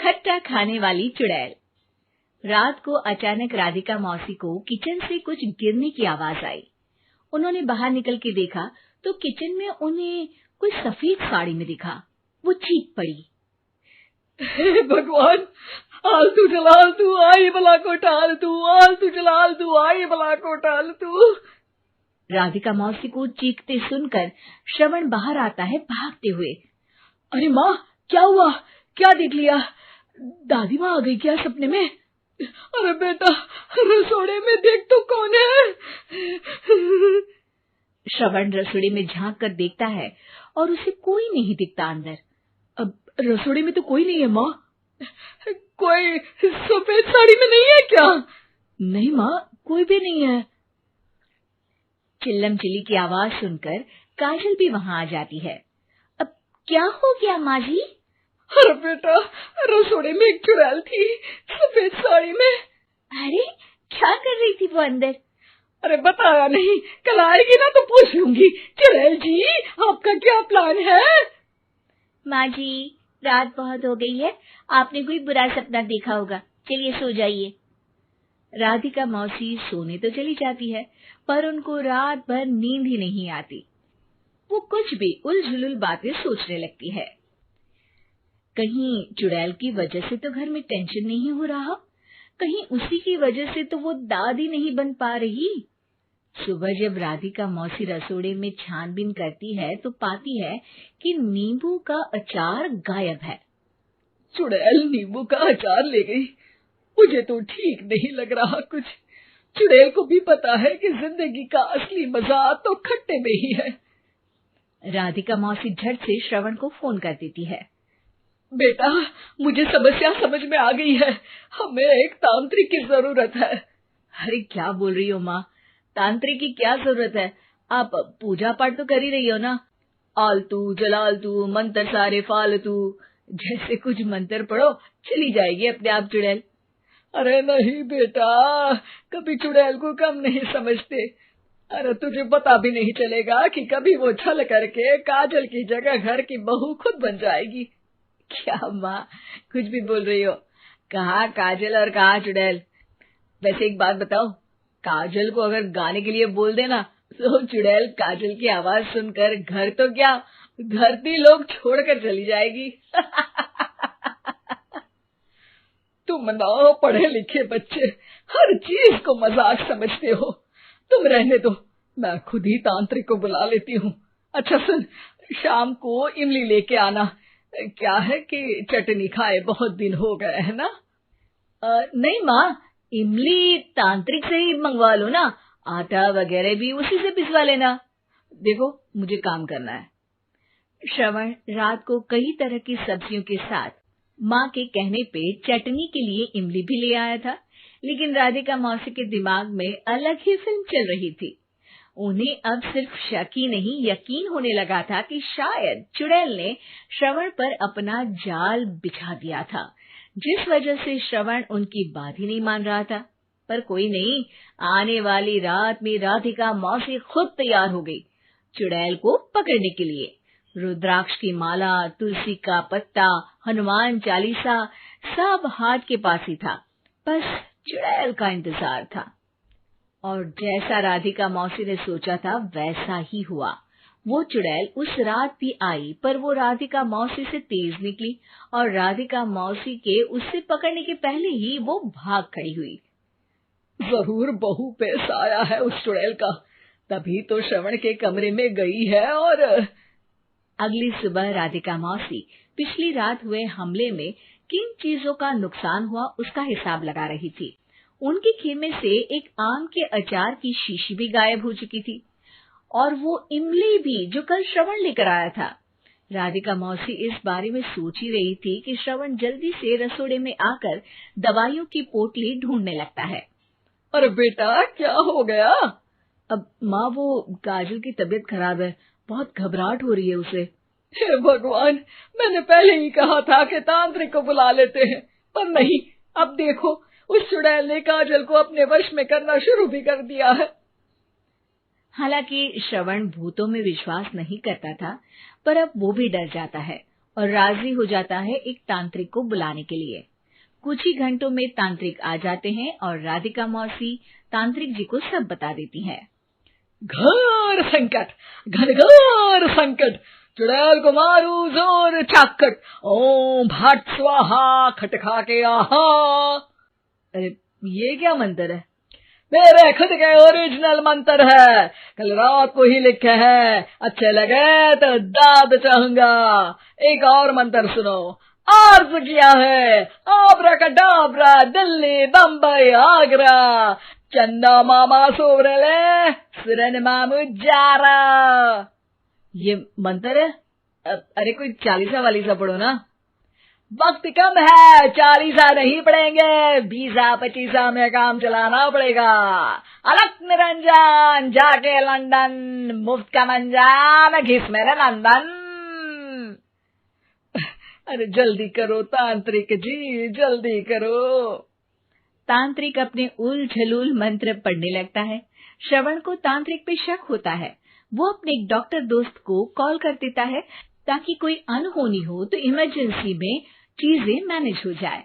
खट्टा खाने वाली चुड़ैल। रात को अचानक राधिका मौसी को किचन से कुछ गिरने की आवाज आई। उन्होंने बाहर निकल के देखा तो किचन में उन्हें कोई सफेद साड़ी में दिखा। वो चीख पड़ी, हे भगवान, आलतू जलाल तू आई बला को टाल तू, आलतू जलाल तू आई बला को टाल तू। राधिका मौसी को चीखते सुनकर श्रवण बाहर आता है भागते हुए। अरे माँ, क्या हुआ? क्या देख लिया? दादी माँ आ गई क्या सपने में? अरे बेटा, रसोड़े में देख तो कौन है? श्रवण रसोड़े में झांक कर देखता है और उसे कोई नहीं दिखता अंदर। अब रसोड़े में तो कोई नहीं है माँ। कोई सफेद साड़ी में नहीं है क्या? नहीं माँ, कोई भी नहीं है। चिल्लम चिल्ली की आवाज सुनकर काजल भी वहां आ जाती है। अब क्या हो गया माँ जी? अरे बेटा, रसोड़े में एक चुड़ैल थी सफेद साड़ी में। अरे क्या कर रही थी वो अंदर? अरे बताया नहीं, कल आएगी ना तो पूछ लूंगी। चुड़ैल जी, आपका क्या प्लान है? माँ जी, रात बहुत हो गई है, आपने कोई बुरा सपना देखा होगा, चलिए सो जाइए। राधिका मौसी सोने तो चली जाती है, पर उनको रात भर नींद ही नहीं आती। वो कुछ भी उलझुल बातें सोचने लगती है। कहीं चुड़ैल की वजह से तो घर में टेंशन नहीं हो रहा, कहीं उसी की वजह से तो वो दादी नहीं बन पा रही। सुबह जब राधिका मौसी रसोड़े में छानबीन करती है तो पाती है कि नींबू का अचार गायब है। चुड़ैल नींबू का अचार ले गई, मुझे तो ठीक नहीं लग रहा कुछ। चुड़ैल को भी पता है कि जिंदगी का असली मजा तो खट्टे में ही है। राधिका मौसी झट से श्रवण को फोन कर देती है। बेटा, मुझे समस्या समझ में आ गई है, हमें एक तांत्रिक की जरूरत है। अरे क्या बोल रही हो माँ, तांत्रिक की क्या जरूरत है? आप पूजा पाठ तो कर ही रही हो ना। आलतू जलालतू मंत्र सारे फालतू जैसे कुछ मंत्र पढ़ो, चली जाएगी अपने आप चुड़ैल। अरे नहीं बेटा, कभी चुड़ैल को कम नहीं समझते। अरे तुझे पता भी नहीं चलेगा कि कभी वो छल करके काजल की जगह घर की बहू खुद बन जाएगी। क्या माँ, कुछ भी बोल रही हो? कहाँ काजल और कहाँ चुड़ैल? वैसे एक बात बताओ, काजल को अगर गाने के लिए बोल देना तो चुड़ैल काजल की आवाज सुनकर घर तो क्या धरती लोग छोड़कर चली जाएगी। तुम ना पढ़े लिखे बच्चे हर चीज को मजाक समझते हो। तुम रहने दो, मैं खुद ही तांत्रिक को बुला लेती हूँ। अच्छा सुन, शाम को इमली लेके आना। क्या है कि चटनी खाए बहुत दिन हो गए है ना। नहीं माँ, इमली तांत्रिक से ही मंगवा लो ना, आटा वगैरह भी उसी से पिसवा लेना। देखो मुझे काम करना है। श्रवण रात को कई तरह की सब्जियों के साथ माँ के कहने पे चटनी के लिए इमली भी ले आया था, लेकिन राधिका मौसी के दिमाग में अलग ही फिल्म चल रही थी। उन्हें अब सिर्फ शक ही नहीं यकीन होने लगा था कि शायद चुड़ैल ने श्रवण पर अपना जाल बिछा दिया था, जिस वजह से श्रवण उनकी बात ही नहीं मान रहा था। पर कोई नहीं, आने वाली रात में राधिका मौसी खुद तैयार हो गई चुड़ैल को पकड़ने के लिए। रुद्राक्ष की माला, तुलसी का पत्ता, हनुमान चालीसा सब हाथ के पास ही था, बस चुड़ैल का इंतजार था। और जैसा राधिका मौसी ने सोचा था वैसा ही हुआ। वो चुड़ैल उस रात भी आई, पर वो राधिका मौसी से तेज निकली और राधिका मौसी के उससे पकड़ने के पहले ही वो भाग खड़ी हुई। जरूर बहू पे साया है उस चुड़ैल का, तभी तो श्रवण के कमरे में गई है। और अगली सुबह राधिका मौसी पिछली रात हुए हमले में किन चीजों का नुकसान हुआ उसका हिसाब लगा रही थी। उनके खेमे से एक आम के अचार की शीशी भी गायब हो चुकी थी और वो इमली भी जो कल श्रवण लेकर आया था। राधिका मौसी इस बारे में सोच ही रही थी कि श्रवण जल्दी से रसोड़े में आकर दवाइयों की पोटली ढूंढने लगता है। अरे बेटा, क्या हो गया? अब माँ, वो काजल की तबीयत खराब है, बहुत घबराहट हो रही है उसे। हे भगवान, मैंने पहले ही कहा था कि तांत्रिक को बुला लेते हैं, पर नहीं, अब देखो उस चुड़ैल ने काजल को अपने वश में करना शुरू भी कर दिया है। हालांकि श्रवण भूतों में विश्वास नहीं करता था, पर अब वो भी डर जाता है। और राजी हो जाता है एक तांत्रिक को बुलाने के लिए। कुछ ही घंटों में तांत्रिक आ जाते हैं और राधिका मौसी तांत्रिक जी को सब बता देती है। घोर संकट, घनघोर संकट, चुड़ैल को मारू जोर चाकट, ओम भट स्वाहा खटखा के आहा। अरे ये क्या मंत्र है? मेरे खुद के ओरिजिनल मंत्र है, कल रात को ही लिखे हैं, अच्छे लगे तो दाद चाहूंगा। एक और मंत्र सुनो। अर्ज किया है आब्राकडाब्रा, दिल्ली बम्बई आगरा, चंदा मामा सोवरले सुरन मामू जारा। ये मंत्र है? अरे कोई 40 वालीसा पढ़ो ना। वक्त कम है, 40 नहीं पड़ेंगे, 20-25 में काम चलाना पड़ेगा। अलग निरंजन जाके लंदन, मुफ्त का मंजान घिस मेरे नंदन। अरे जल्दी करो तांत्रिक जी, जल्दी करो। तांत्रिक अपने उल झलूल मंत्र पढ़ने लगता है। श्रवण को तांत्रिक पे शक होता है। वो अपने एक डॉक्टर दोस्त को कॉल कर देता है ताकि कोई अनहोनी हो तो इमरजेंसी में चीजें मैनेज हो जाए।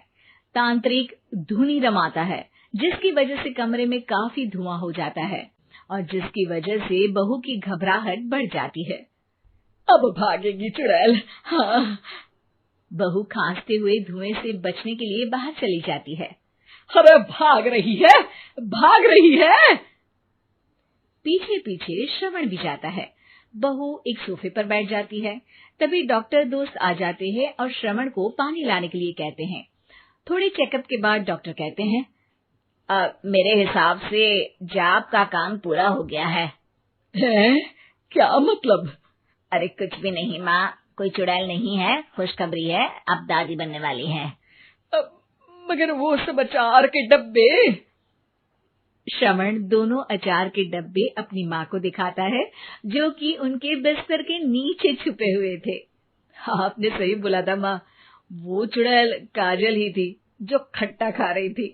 तांत्रिक धुनी रमाता है, जिसकी वजह से कमरे में काफी धुआं हो जाता है और जिसकी वजह से बहू की घबराहट बढ़ जाती है। अब भागेगी चुड़ैल। हाँ। बहू खांसते हुए धुएं से बचने के लिए बाहर चली जाती है। अरे भाग रही है, भाग रही है। पीछे पीछे श्रवण भी जाता है। बहू एक सोफे पर बैठ जाती है। तभी डॉक्टर दोस्त आ जाते हैं और श्रवण को पानी लाने के लिए कहते हैं। थोड़े चेकअप के बाद डॉक्टर कहते हैं, मेरे हिसाब से जाप का काम पूरा हो गया है। क्या मतलब? अरे कुछ भी नहीं माँ, कोई चुड़ैल नहीं है, खुशखबरी है, अब दादी बनने वाली है। मगर वो सब अचार के डब्बे। श्रवण दोनों अचार के डब्बे अपनी माँ को दिखाता है, जो कि उनके बिस्तर के नीचे छुपे हुए थे। आपने सही बोला था माँ, वो चुड़ैल काजल ही थी जो खट्टा खा रही थी।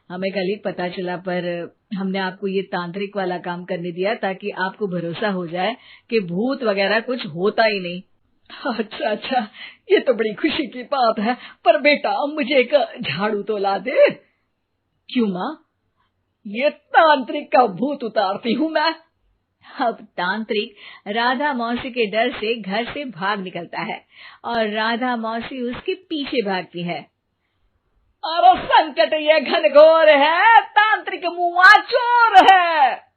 हमें कल ही पता चला, पर हमने आपको ये तांत्रिक वाला काम करने दिया ताकि आपको भरोसा हो जाए कि भूत वगैरह कुछ होता ही नहीं। अच्छा, ये तो बड़ी खुशी की बात है। पर बेटा मुझे एक झाड़ू तो ला दे। क्यों माँ? ये तांत्रिक का भूत उतारती हूँ मैं। अब तांत्रिक राधा मौसी के डर से घर से भाग निकलता है और राधा मौसी उसके पीछे भागती है। अरे संकट ये घनघोर है, तांत्रिक मुआ चोर है।